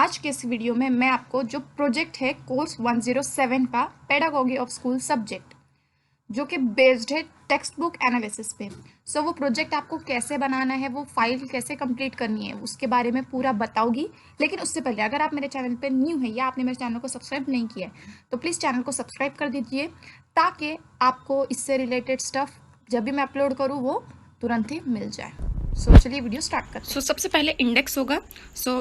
आज के इस वीडियो में मैं आपको जो प्रोजेक्ट है कोर्स 107 का पेडागोगी ऑफ स्कूल सब्जेक्ट जो कि बेस्ड है टेक्स्ट बुक एनालिसिस पे। वो प्रोजेक्ट आपको कैसे बनाना है, वो फाइल कैसे कंप्लीट करनी है, उसके बारे में पूरा बताऊंगी। लेकिन उससे पहले अगर आप मेरे चैनल पे न्यू है या आपने मेरे चैनल को सब्सक्राइब नहीं किया है तो प्लीज़ चैनल को सब्सक्राइब कर दीजिए ताकि आपको इससे रिलेटेड स्टफ जब भी मैं अपलोड करूँ वो तुरंत ही मिल जाए। चलिए वीडियो स्टार्ट करते हैं। सबसे पहले इंडेक्स होगा।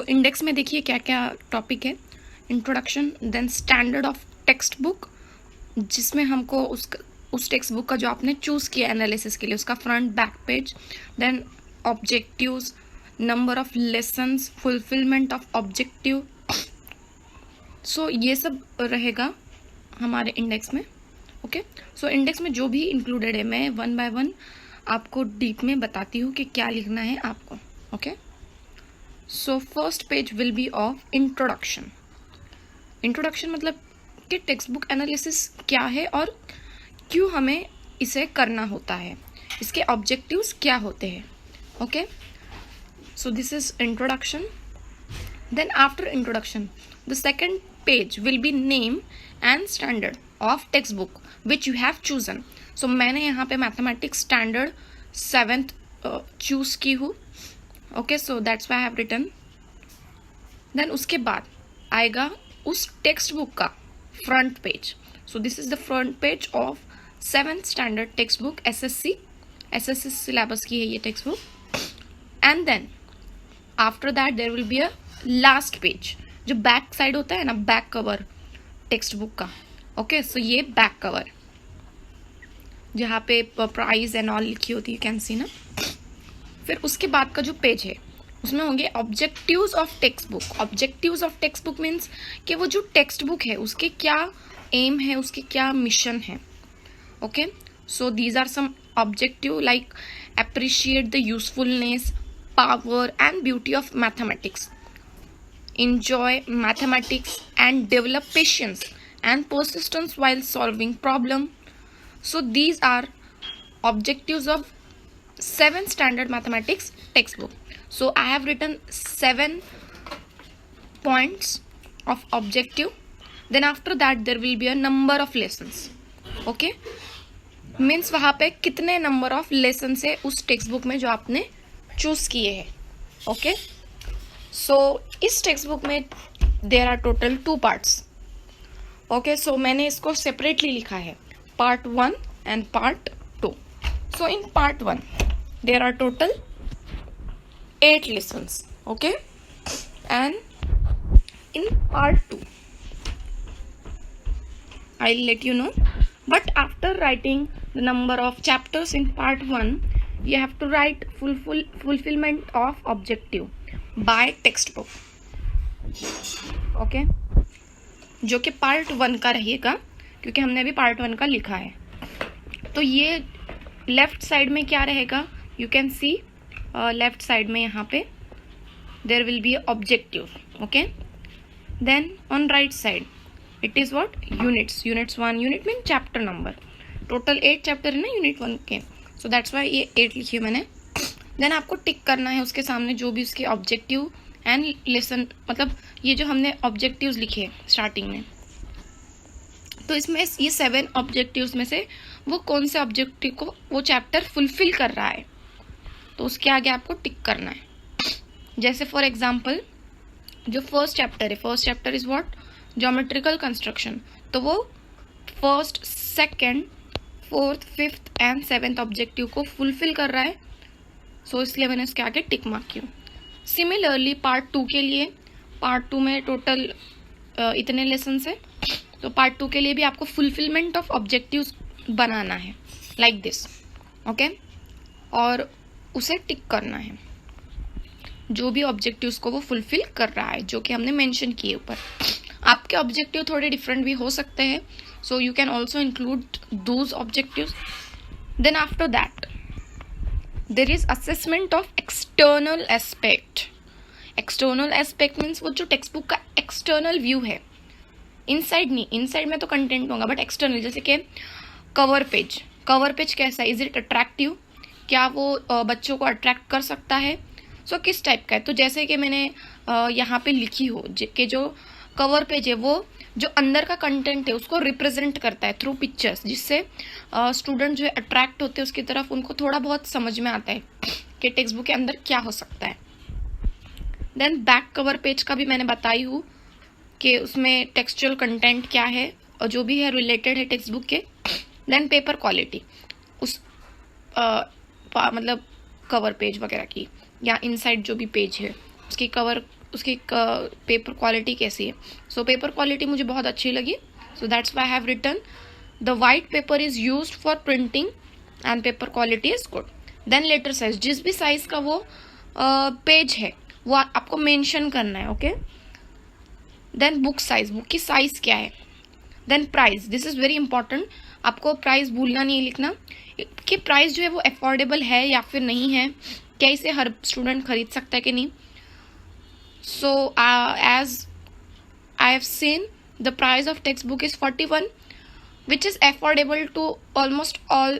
इंडेक्स में देखिए क्या क्या टॉपिक है। Introduction, then standard of text book, जिसमें हमको उस टेक्स्ट बुक का जो आपने चूज़ किया एनालिसिस के लिए उसका front back page, then objectives, number of lessons, fulfilment of objective. ये सब रहेगा हमारे इंडेक्स में। ओके, इंडेक्स में जो भी इंक्लूडेड है मैं 1 बाय 1 आपको डीप में बताती हूँ कि क्या लिखना है आपको। Okay, first page will B of introduction. Introduction मतलब कि टेक्स्ट बुक एनालिसिस क्या है और क्यों हमें इसे करना होता है, इसके ऑब्जेक्टिव्स क्या होते हैं। Okay, this is introduction. Then after introduction the second page will be name and standard of text book which you have chosen. मैंने यहाँ पे मैथमेटिक्स स्टैंडर्ड 7th चूज की हूँ। Okay, that's why I have written. Then उसके बाद आएगा उस text book का front page. This is the front page of 7th standard text book, SSC syllabus की है ये text book. And then after that there will be a last page, जो back side होता है ना, बैक कवर टेक्स्ट बुक का। Okay, ये back cover जहाँ पे प्राइस एंड ऑल लिखी होती है, कैन सी ना। फिर उसके बाद का जो पेज है उसमें होंगे objectives of text book. Objectives of text book means कि वो जो टेक्स्ट बुक है उसके क्या एम है, उसके क्या मिशन है। Okay, these are some objective like appreciate the usefulness, power and beauty of mathematics, enjoy mathematics and develop patience and persistence while solving problem. These are objectives of 7th standard mathematics textbook. I have written 7 points of objective. Then after that there will be a number of lessons. Okay, means वहाँ पे कितने number of lesson है उस text book में जो आपने choose किए हैं। ओके, इस टेक्स्ट बुक में there are total 2 parts. Okay, मैंने इसको सेपरेटली लिखा है, part 1 and part 2। In part 1 there are total 8 lessons. Okay, and in part 2 I will let you know, but after writing the number of chapters in part 1 you have to write fulfillment of objective by textbook. Okay, जो कि part 1 का रहेगा क्योंकि हमने अभी part 1 का लिखा है। तो ये लेफ्ट साइड में क्या रहेगा, you can see left side में यहाँ पे there will be objective. Okay, then on right side it is what units 1, unit mean chapter number, total 8 chapter है ना यूनिट 1 के, that's why ये 8 लिखी है मैंने। देन आपको टिक करना है उसके सामने जो भी उसके ऑब्जेक्टिव एंड लेसन, मतलब ये जो हमने ऑब्जेक्टिव्स लिखे स्टार्टिंग में, तो इसमें ये 7 ऑब्जेक्टिव्स में से वो कौन से ऑब्जेक्टिव को वो चैप्टर फुलफिल कर रहा है, तो उसके आगे आपको टिक करना है। जैसे फॉर एग्जाम्पल जो first chapter is what, geometrical construction, तो वो 1st, 2nd, 4th, 5th and 7th objective को फुलफिल कर रहा है। इसलिए मैंने उसके आगे टिक मार्क किया। सिमिलरली पार्ट 2 के लिए, पार्ट 2 में टोटल इतने लेसन है, तो पार्ट 2 के लिए भी आपको फुलफिलमेंट ऑफ ऑब्जेक्टिव्स बनाना है लाइक दिस। ओके, और उसे टिक करना है जो भी ऑब्जेक्टिव्स को वो फुलफिल कर रहा है, जो कि हमने मेंशन किए ऊपर। आपके ऑब्जेक्टिव थोड़े डिफरेंट भी हो सकते हैं, you can also include those objectives. Then after that there is assessment of external aspect. External aspect means वो जो टेक्स्ट बुक का एक्सटर्नल व्यू है, इनसाइड नहीं, इनसाइड में तो कंटेंट होगा, बट एक्सटर्नल जैसे कि कवर पेज कैसा है, इज इट अट्रैक्टिव, क्या वो बच्चों को अट्रैक्ट कर सकता है, किस टाइप का है। तो जैसे कि मैंने यहाँ पे लिखी हो कि जो कवर पेज है वो जो अंदर का कंटेंट है उसको रिप्रेजेंट करता है थ्रू पिक्चर्स, जिससे स्टूडेंट जो है अट्रैक्ट होते हैं उसकी तरफ, उनको थोड़ा बहुत समझ में आता है कि टेक्स्ट बुक के अंदर क्या हो सकता है। देन बैक कवर पेज का भी मैंने बताई हूँ कि उसमें टेक्सचुअल कंटेंट क्या है और जो भी है रिलेटेड है टेक्स्ट बुक के। देन पेपर क्वालिटी, उस मतलब कवर पेज वगैरह की या इनसाइड जो भी पेज है उसकी पेपर क्वालिटी कैसी है। सो पेपर क्वालिटी मुझे बहुत अच्छी लगी, so that's why I have written the white paper is used for printing and paper quality is good. Then letter size, जिस भी साइज का वो पेज है वो आपको मेंशन करना है, okay. Then book size, book की साइज क्या है। Then price, this is very important, आपको प्राइस भूलना नहीं लिखना कि प्राइस जो है वो अफोर्डेबल है या फिर नहीं है, क्या इसे हर स्टूडेंट खरीद सकता है कि नहीं। So as I have seen the price of text book is 41 which is affordable to almost all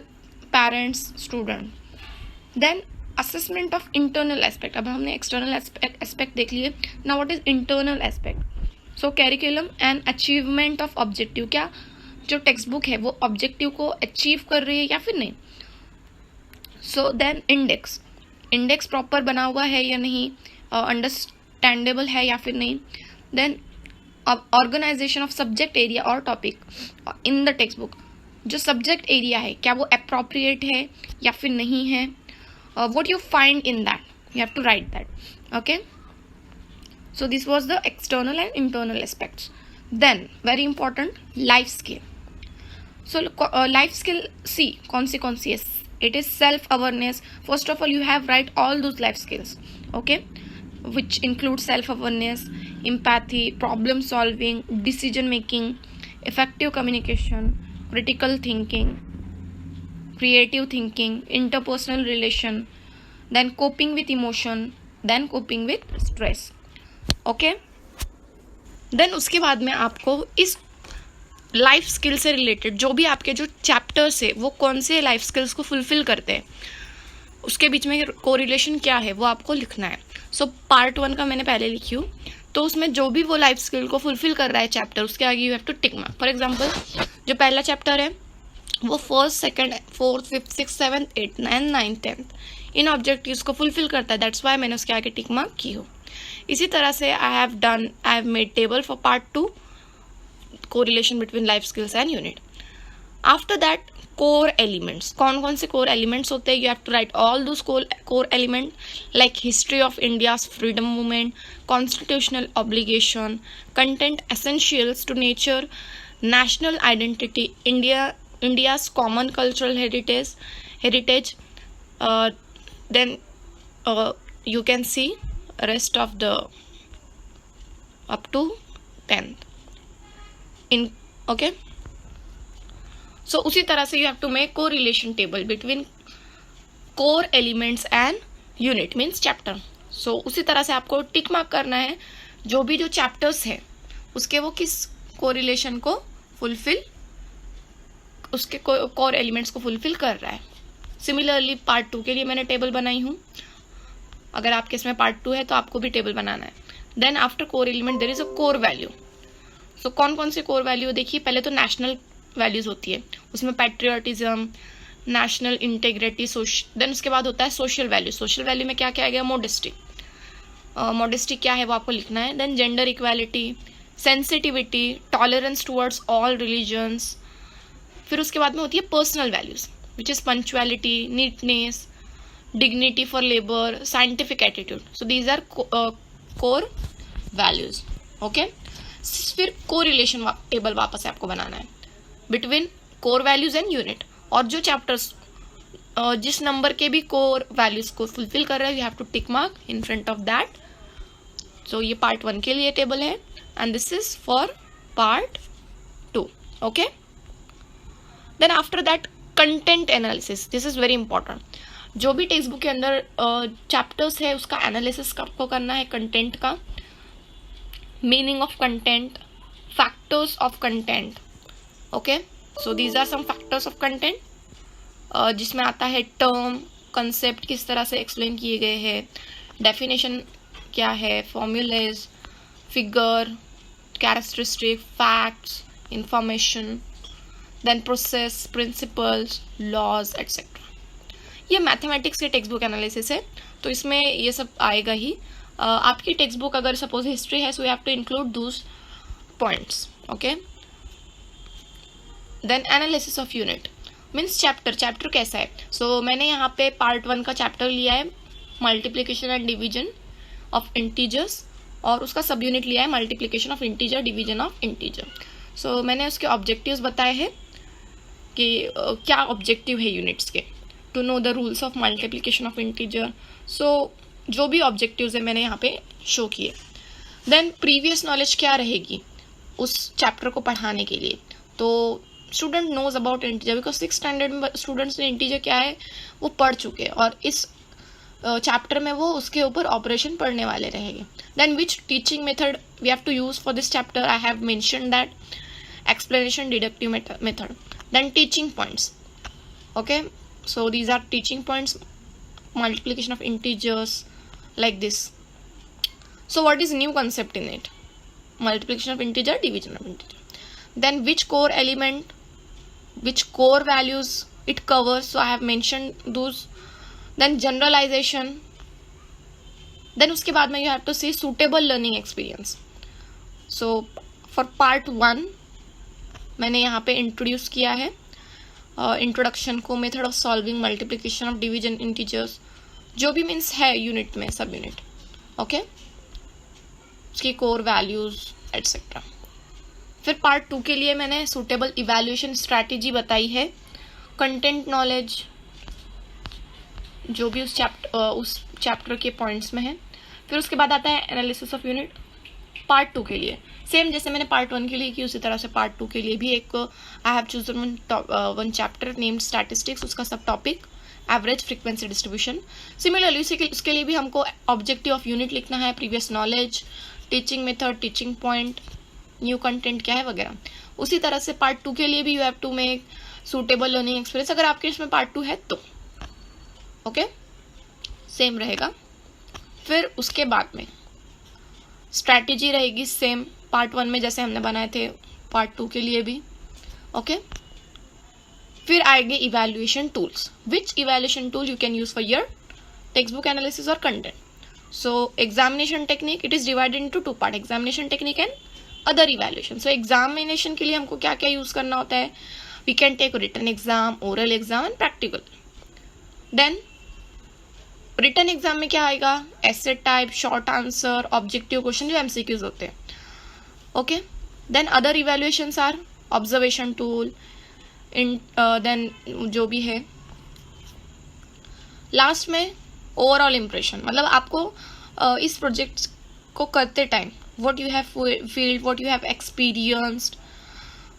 parents student. Then assessment of internal aspect, अब हमने एक्सटर्नल एस्पेक्ट देख लिए, now what is internal aspect. So curriculum and achievement of objective, क्या जो text book है वो objective को achieve कर रही है या फिर नहीं। So then index, index proper बना हुआ है या नहीं, अंडरस्टैंडेबल है या फिर नहीं। Then organisation of subject area और topic in the text book, जो सब्जेक्ट एरिया है क्या वो अप्रोप्रिएट है या फिर नहीं है। What you find in that, you have to write that, okay. So this was the external and internal aspects. Then very important, life skill. So life skill, see कौन सी है। It is self awareness. First of all you have write all those life skills, okay, which include self awareness, empathy, problem solving, decision making, effective communication, critical thinking, creative thinking, interpersonal relation, then coping with emotion, then coping with stress, okay. Then उसके बाद में आपको इस life skill से related जो भी आपके जो चैप्टर्स है वो कौन से लाइफ स्किल्स को फुलफिल करते हैं, उसके बीच में कोरिलेशन क्या है वो आपको लिखना है। सो पार्ट 1 का मैंने पहले लिखी हूँ, तो उसमें जो भी वो लाइफ स्किल को फुलफिल कर रहा है चैप्टर, उसके आगे you have to tick mark. For example जो पहला चैप्टर है वो 1st, 2nd, 4th, 5th, 6th, 7th, 8th, 9th, 9th, 10th इन ऑब्जेक्टिव्स को फुलफिल करता है, दैट्स वाई मैंने उसके आगे टिक मार्क की हो। इसी तरह से I have made table for part 2 correlation between life skills and unit. After that core elements, कौन कौन से कोर एलिमेंट्स होते हैं, you have to write all those core element like history of India's freedom movement, constitutional obligation, content essentials to nature, national identity, India's common cultural heritage. Then you can see rest of the up to 10th in, okay. So उसी तरह से you have to make correlation table between core elements and unit means chapter. So उसी तरह से आपको tick mark करना है जो भी जो चैप्टर्स है उसके वो किस कोरिलेशन को फुलफिल, उसके कोर एलिमेंट्स को फुलफिल कर रहा है। सिमिलरली पार्ट 2 के लिए मैंने टेबल बनाई हूँ, अगर आपके इसमें पार्ट 2 है तो आपको भी टेबल बनाना है। Then after core element there is a core value. So कौन कौन से कोर वैल्यू देखिए, पहले तो नेशनल वैल्यूज होती है, उसमें पैट्रियोटिज्म, नेशनल इंटेग्रिटी, देन उसके बाद होता है सोशल वैल्यू। सोशल वैल्यू में क्या क्या आएगा, मॉडेस्टी, मॉडेस्टी क्या है वो आपको लिखना है। Then gender equality, sensitivity, tolerance towards all religions. फिर उसके बाद में होती है personal values which is punctuality, neatness, dignity for labour, scientific attitude. So these are core values, okay. फिर कोरिलेशन टेबल वापस से आपको बनाना है between core values and unit, और जो चैप्टर्स जिस नंबर के भी कोर वैल्यूज को फुलफिल कर रहे हैं you have to tick mark in front of that. So ये पार्ट 1 के लिए टेबल है and this is for part 2, okay. Then after that content analysis, this is very important. जो भी टेक्स्ट बुक के अंदर चैप्टर्स है उसका एनालिसिस आपको करना है, कंटेंट का, meaning of content, factors of content, okay. So these are some factors of content, जिसमें आता है टर्म, कंसेप्ट किस तरह से एक्सप्लेन किए गए हैं, डेफिनेशन क्या है, formulae, figure, characteristic, facts, information, then process, principles, laws etcetera. ये मैथमेटिक्स के टेक्स्ट बुक एनालिसिस है, तो इसमें ये सब आएगा ही। आपकी टेक्स्ट बुक अगर सपोज हिस्ट्री है, so you have to include those points, okay. Then analysis of unit means chapter कैसा है। सो मैंने यहाँ पे पार्ट 1 का चैप्टर लिया है, multiplication and division of integers, और उसका सब यूनिट लिया है multiplication of integer, division of integer. So मैंने उसके ऑब्जेक्टिव्स बताए हैं कि क्या ऑब्जेक्टिव है यूनिट्स के, to know the rules of multiplication of integer. So जो भी ऑब्जेक्टिव्स है मैंने यहाँ पे शो किए। देन प्रीवियस नॉलेज क्या रहेगी उस चैप्टर को पढ़ाने के लिए, तो student knows about integer, because 6th standard में स्टूडेंट्स ने इंटीजर क्या है वो पढ़ चुके हैं, और इस चैप्टर में वो उसके ऊपर ऑपरेशन पढ़ने वाले रहेंगे। Then which teaching method we have to use for this chapter, I have mention that explanation, deductive method, then teaching points, okay, so these are teaching points, multiplication of integers like this. So what is new concept in it? Multiplication of integer, division of integer. Then which core element, which core values it covers, so I have mentioned those. Then generalization, then उसके बाद में you have to say suitable learning experience. So for part 1 मैंने यहाँ पे introduce किया है introduction को, method of solving, multiplication of division integers, जो भी मीन्स है यूनिट में, सब यूनिट, ओके, उसकी कोर वैल्यूज एटसेट्रा। फिर पार्ट 2 के लिए मैंने सूटेबल इवैल्यूएशन स्ट्रैटेजी बताई है, कंटेंट नॉलेज जो भी उस चैप्टर के पॉइंट्स में है। फिर उसके बाद आता है एनालिसिस ऑफ यूनिट पार्ट 2 के लिए, सेम जैसे मैंने पार्ट 1 के लिए की उसी तरह से पार्ट 2 के लिए भी एक I have chosen one chapter named statistics, उसका सब topic average frequency distribution. Similarly उसके लिए भी हमको ऑब्जेक्टिव ऑफ यूनिट लिखना है, previous knowledge, teaching method, teaching point, new content क्या है वगैरह। उसी तरह से पार्ट 2 के लिए भी you have to make suitable learning experience, अगर आपके इसमें पार्ट 2 है तो, ओके, सेम रहेगा। फिर उसके बाद में स्ट्रैटेजी रहेगी सेम पार्ट 1 में जैसे हमने बनाए थे पार्ट 2 के लिए भी, ओके। फिर आएंगे evaluation tools, which evaluation tool you can use for your text book analysis और content. So examination technique, it is divided into 2 part, examination technique and other evaluation. So examination के लिए हमको क्या क्या यूज करना होता है, we can take written exam, oral exam and practical. Then written exam में क्या आएगा, essay type, short answer, objective question जो एमसीक्यूज होते हैं, okay. Then other evaluations are observation tool, then जो भी है। लास्ट में ओवरऑल इम्प्रेशन, मतलब आपको इस प्रोजेक्ट को करते time what you have field, what you have experienced,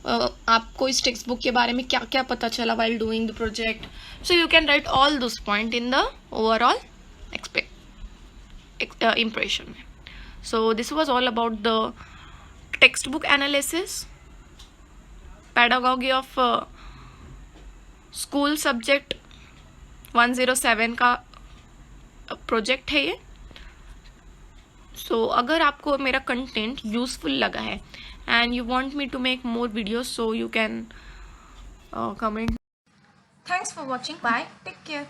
आपको इस टेक्स्ट बुक के बारे में क्या क्या पता चला while doing the project. So you can write all those points in the overall impression. So this was all about the textbook analysis, pedagogy of school subject 107 का प्रोजेक्ट है ये. सो अगर आपको मेरा कंटेंट यूजफुल लगा है and you want me to make more videos, so you can comment. Thanks for watching. Bye. Take care.